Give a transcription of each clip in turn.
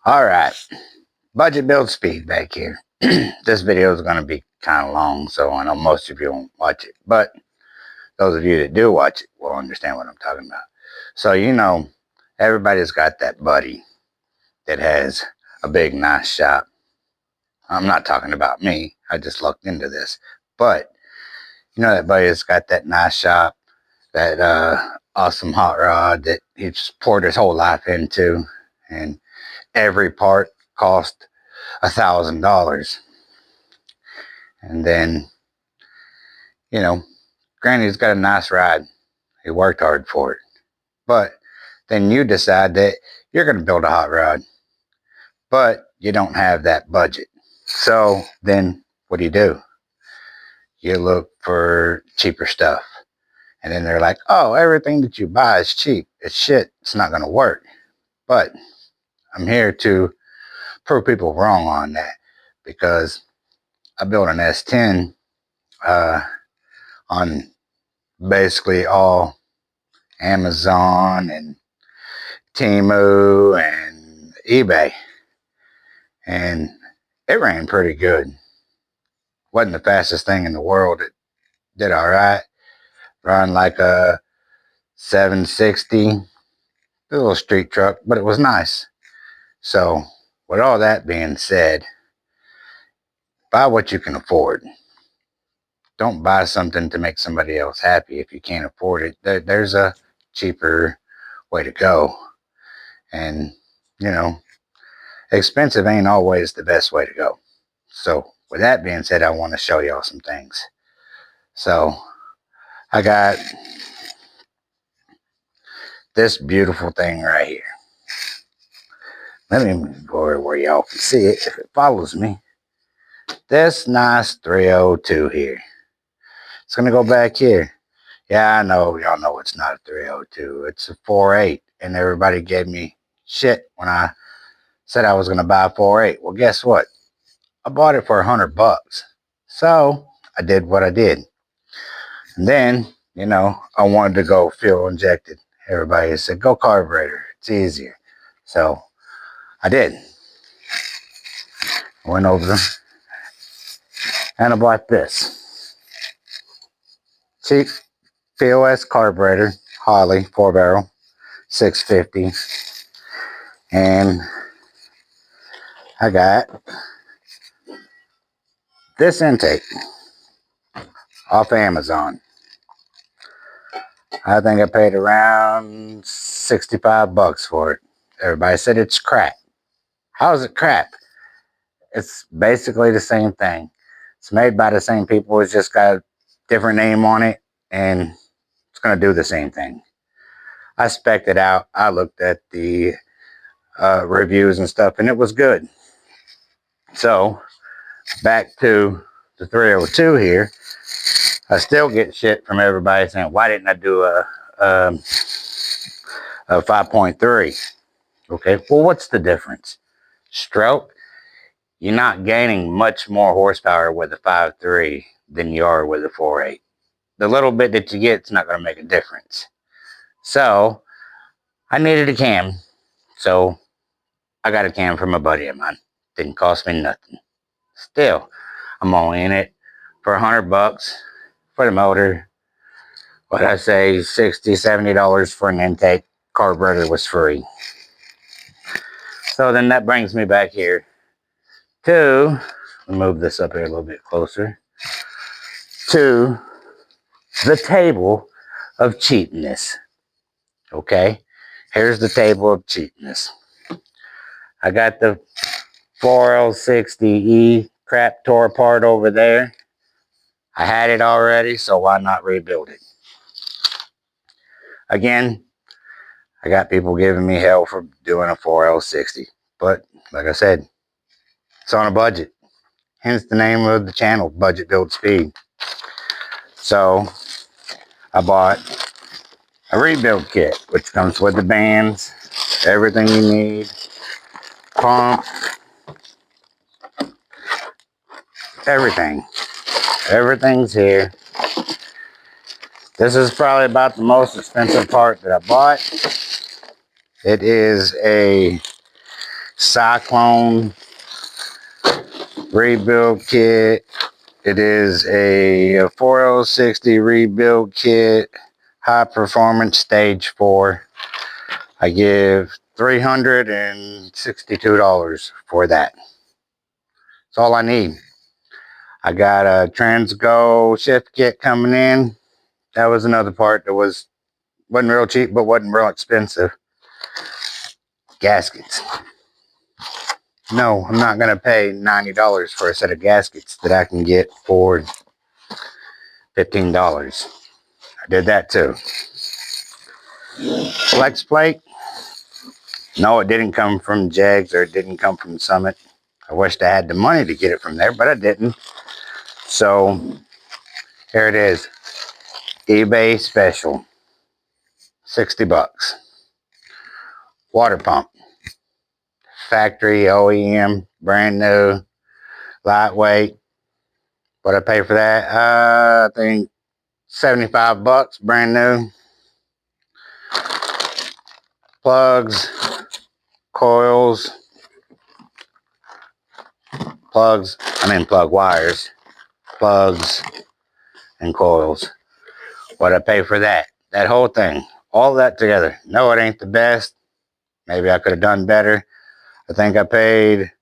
All right, budget build speed back here. This video is going to be kind of long, so I know most of you won't watch it, but those of you that do watch it will understand what I'm talking about. So, everybody's got that buddy that has a big, nice shop. I'm not talking about me. I just looked into this. But, that buddy that's got that nice shop, that awesome hot rod that he's poured his whole life into, and every part cost $1,000. And then, you know, granted, he's got a nice ride. He worked hard for it. But then you decide that you're going to build a hot rod, but you don't have that budget. So then what do? You look for cheaper stuff. And then they're like, oh, everything that you buy is cheap. It's shit. It's not going to work. But I'm here to prove people wrong on that, because I built an S10 on basically all Amazon and Temu and eBay, and it ran pretty good. Wasn't the fastest thing in the world. It did all right. Run like a 760, a little street truck, but it was nice. So, with all that being said, buy what you can afford. Don't buy something to make somebody else happy if you can't afford it. There's a cheaper way to go. And, expensive ain't always the best way to go. So, with that being said, I want to show y'all some things. So, I got this beautiful thing right here. Let me go over where y'all can see it if it follows me. This nice 302 here. It's going to go back here. Yeah, I know. Y'all know it's not a 302. It's a 4.8. And everybody gave me shit when I said I was going to buy a 4.8. Well, guess what? I bought it for $100. So I did what I did. And then, I wanted to go fuel injected. Everybody said, go carburetor. It's easier. So I did. I went over them and I bought this cheap POS carburetor, Holley 4-barrel, 650. And I got this intake off Amazon. I think I paid around $65 for it. Everybody said it's crap. How is it crap? It's basically the same thing. It's made by the same people. It's just got a different name on it, and it's going to do the same thing. I spec'd it out. I looked at the reviews and stuff, and it was good. So, back to the 302 here. I still get shit from everybody saying, why didn't I do a 5.3? Okay, well, what's the difference? Stroke, you're not gaining much more horsepower with a 5.3 than you are with a 4.8. The little bit that you get is not going to make a difference. So, I needed a cam. So, I got a cam from a buddy of mine. Didn't cost me nothing. Still, I'm only in it for $100 for the motor. What I say, $60, $70 for an intake. Carburetor was free. So then that brings me back here to, move this up here a little bit closer, to the table of cheapness. Okay, here's the table of cheapness. I got the 4L60E crap tore apart over there. I had it already, so why not rebuild it? Again, I got people giving me hell for doing a 4L60, but like I said, it's on a budget. Hence the name of the channel, Budget Build Speed. So I bought a rebuild kit, which comes with the bands, everything you need, pump, everything. Everything's here. This is probably about the most expensive part that I bought. It is a Cyclone rebuild kit. It is a 4060 rebuild kit, high performance stage 4. I give $362 for that. That's all I need. I got a Transgo shift kit coming in. That was another part that wasn't real cheap, but wasn't real expensive. Gaskets. No, I'm not going to pay $90 for a set of gaskets that I can get for $15. I did that too. Flex plate. No, it didn't come from Jegs or it didn't come from Summit. I wished I had the money to get it from there, but I didn't. So here it is. eBay special. 60 bucks. Water pump. Factory OEM, brand new, lightweight. What I pay for that? I think 75 bucks, brand new. Plugs, coils, plug wires, plugs, and coils. What I pay for that? That whole thing, all that together. No, it ain't the best. Maybe I could have done better. I think I paid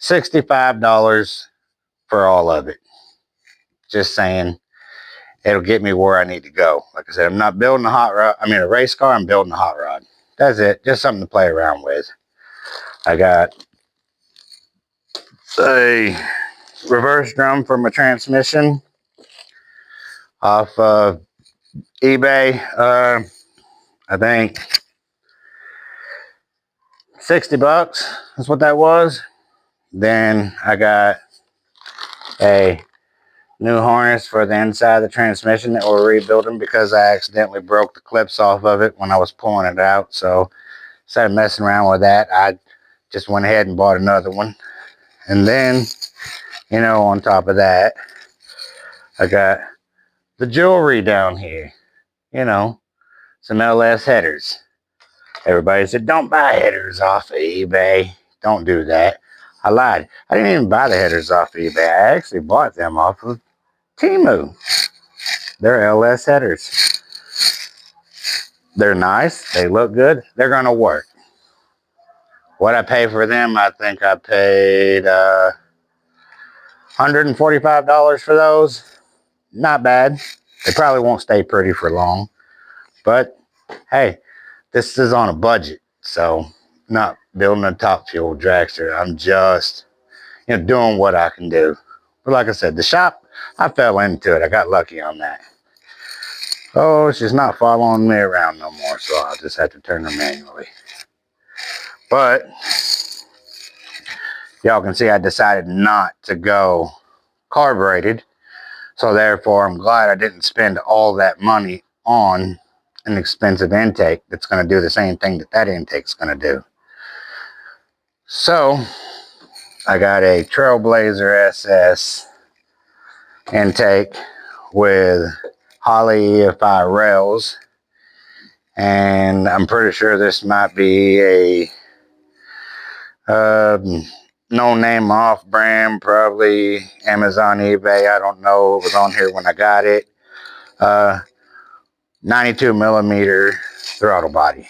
$65 for all of it. Just saying, it'll get me where I need to go. Like I said, I'm not building a race car, I'm building a hot rod. That's it, just something to play around with. I got a reverse drum for my transmission off of eBay. I think 60 bucks is what that was. Then I got a new harness for the inside of the transmission that we're rebuilding because I accidentally broke the clips off of it when I was pulling it out. So instead of messing around with that, I just went ahead and bought another one. And then, on top of that, I got the jewelry down here. Some LS headers. Everybody said, don't buy headers off of eBay. Don't do that. I lied. I didn't even buy the headers off of eBay. I actually bought them off of Temu. They're LS headers. They're nice. They look good. They're going to work. What I pay for them, I think I paid $145 for those. Not bad. They probably won't stay pretty for long. But, hey, this is on a budget. So, not building a top fuel dragster. I'm just, doing what I can do. But like I said, the shop, I fell into it. I got lucky on that. Oh, she's not following me around no more, so I'll just have to turn her manually. But y'all can see I decided not to go carbureted. So therefore, I'm glad I didn't spend all that money on an expensive intake that's going to do the same thing that intake's going to do. So I got a Trailblazer SS intake with Holley EFI rails, and I'm pretty sure this might be a no name off brand, probably Amazon, eBay, I don't know. It was on here when I got it. 92 millimeter throttle body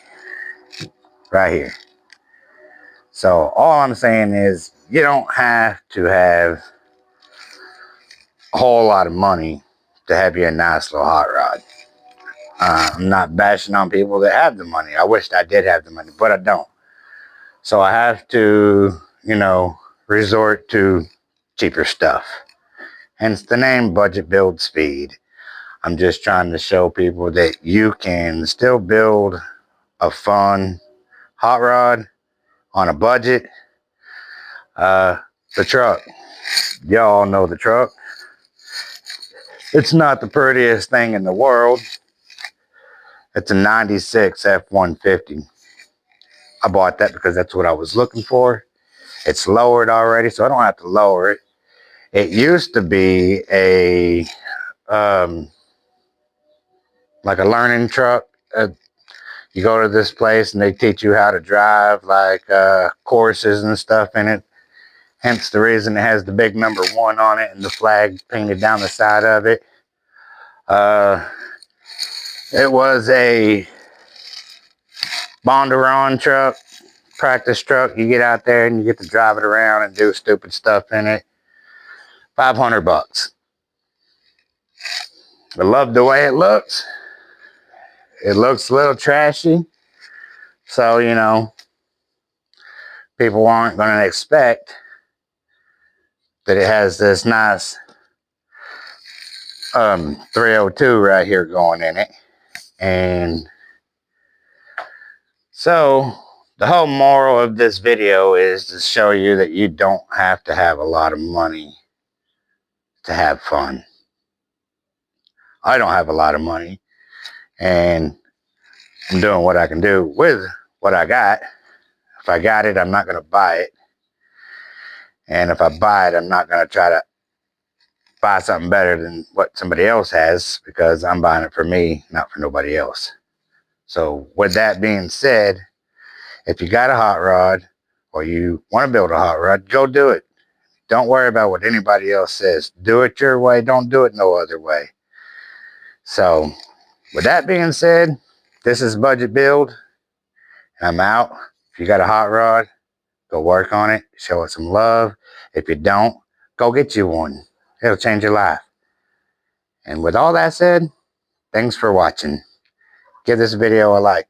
right here. So all I'm saying is you don't have to have a whole lot of money to have you a nice little hot rod. I'm not bashing on people that have the money. I wished I did have the money, but I don't. So I have to, resort to cheaper stuff. Hence the name Budget Build Speed. I'm just trying to show people that you can still build a fun hot rod on a budget. The truck. Y'all know the truck. It's not the prettiest thing in the world. It's a 96 F-150. I bought that because that's what I was looking for. It's lowered already, so I don't have to lower it. It used to be a like a learning truck. You go to this place and they teach you how to drive, like courses and stuff in it. Hence the reason it has the big number 1 on it and the flag painted down the side of it. It was a Bondurant truck, practice truck. You get out there and you get to drive it around and do stupid stuff in it. $500. I love the way it looks. It looks a little trashy. So, you know, people aren't going to expect that it has this nice 302 right here going in it. And so the whole moral of this video is to show you that you don't have to have a lot of money to have fun. I don't have a lot of money, and I'm doing what I can do with what I got. If I got it, I'm not going to buy it. And if I buy it, I'm not going to try to buy something better than what somebody else has, because I'm buying it for me, not for nobody else. So with that being said, if you got a hot rod or you want to build a hot rod, go do it. Don't worry about what anybody else says. Do it your way. Don't do it no other way. So with that being said, this is Budget Build. I'm out. If you got a hot rod, go work on it. Show it some love. If you don't, go get you one. It'll change your life. And with all that said, thanks for watching. Give this video a like.